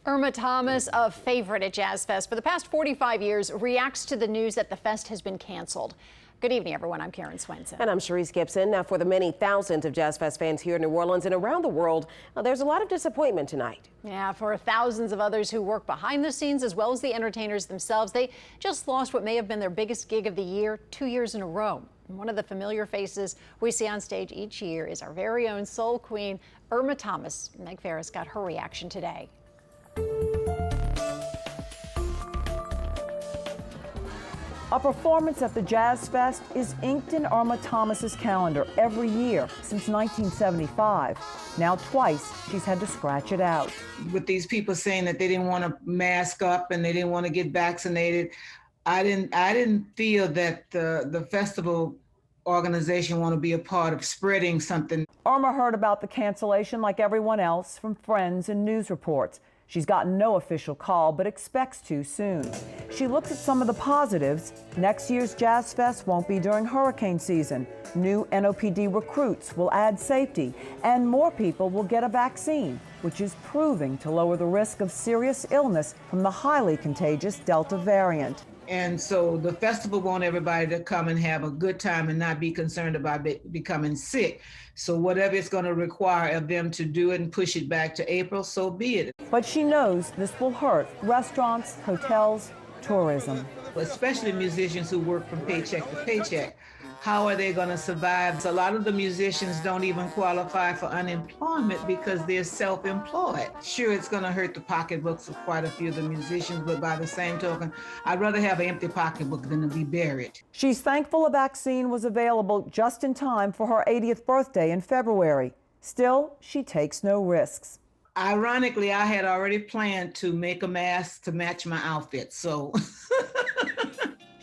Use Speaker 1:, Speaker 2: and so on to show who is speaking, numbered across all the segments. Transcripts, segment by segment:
Speaker 1: Irma Thomas, a favorite at Jazz Fest for the past 45 years, reacts to the news that the fest has been canceled. Good evening, everyone. I'm Karen Swenson.
Speaker 2: And I'm Sharice Gibson. Now, for the many thousands of Jazz Fest fans here in New Orleans and around the world, there's a lot of disappointment tonight.
Speaker 1: Yeah, for thousands of others who work behind the scenes, as well as the entertainers themselves, they just lost what may have been their biggest gig of the year 2 years in a row. And one of the familiar faces we see on stage each year is our very own soul queen, Irma Thomas. Meg Ferris got her reaction today.
Speaker 3: A performance at the Jazz Fest is inked in Irma Thomas's calendar every year since 1975. Now twice she's had to scratch it out.
Speaker 4: With these people saying that they didn't want to mask up and they didn't want to get vaccinated, I didn't feel that the festival organization want to be a part of spreading something.
Speaker 3: Irma heard about the cancellation like everyone else from friends and news reports. She's gotten no official call, but expects to soon. She looks at some of the positives. Next year's Jazz Fest won't be during hurricane season. New NOPD recruits will add safety, and more people will get a vaccine, which is proving to lower the risk of serious illness from the highly contagious Delta variant.
Speaker 4: And so the festival wants everybody to come and have a good time and not be concerned about becoming sick. So whatever it's going to require of them to do it and push it back to April, so be it.
Speaker 3: But she knows this will hurt restaurants, hotels, tourism.
Speaker 4: Especially musicians who work from paycheck to paycheck. How are they going to survive? A lot of the musicians don't even qualify for unemployment because they're self-employed. Sure, it's going to hurt the pocketbooks of quite a few of the musicians, but by the same token, I'd rather have an empty pocketbook than to be buried.
Speaker 3: She's thankful a vaccine was available just in time for her 80th birthday in February. Still, she takes no risks.
Speaker 4: Ironically, I had already planned to make a mask to match my outfit, so...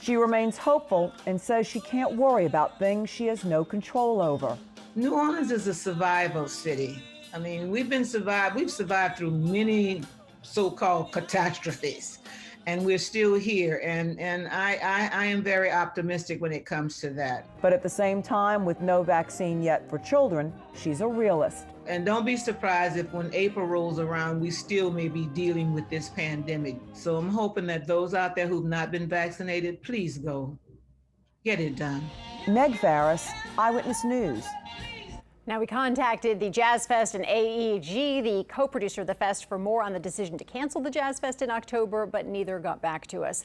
Speaker 3: She remains hopeful and says she can't worry about things she has no control over.
Speaker 4: New Orleans is a survival city. I mean, we've survived through many so-called catastrophes, and we're still here. And I am very optimistic when it comes to that.
Speaker 3: But at the same time, with no vaccine yet for children, she's a realist.
Speaker 4: And don't be surprised if when April rolls around, we still may be dealing with this pandemic. So I'm hoping that those out there who've not been vaccinated, please go. Get it done.
Speaker 3: Meg Ferris, Eyewitness News.
Speaker 1: Now, we contacted the Jazz Fest and AEG, the co-producer of the fest, for more on the decision to cancel the Jazz Fest in October, but neither got back to us.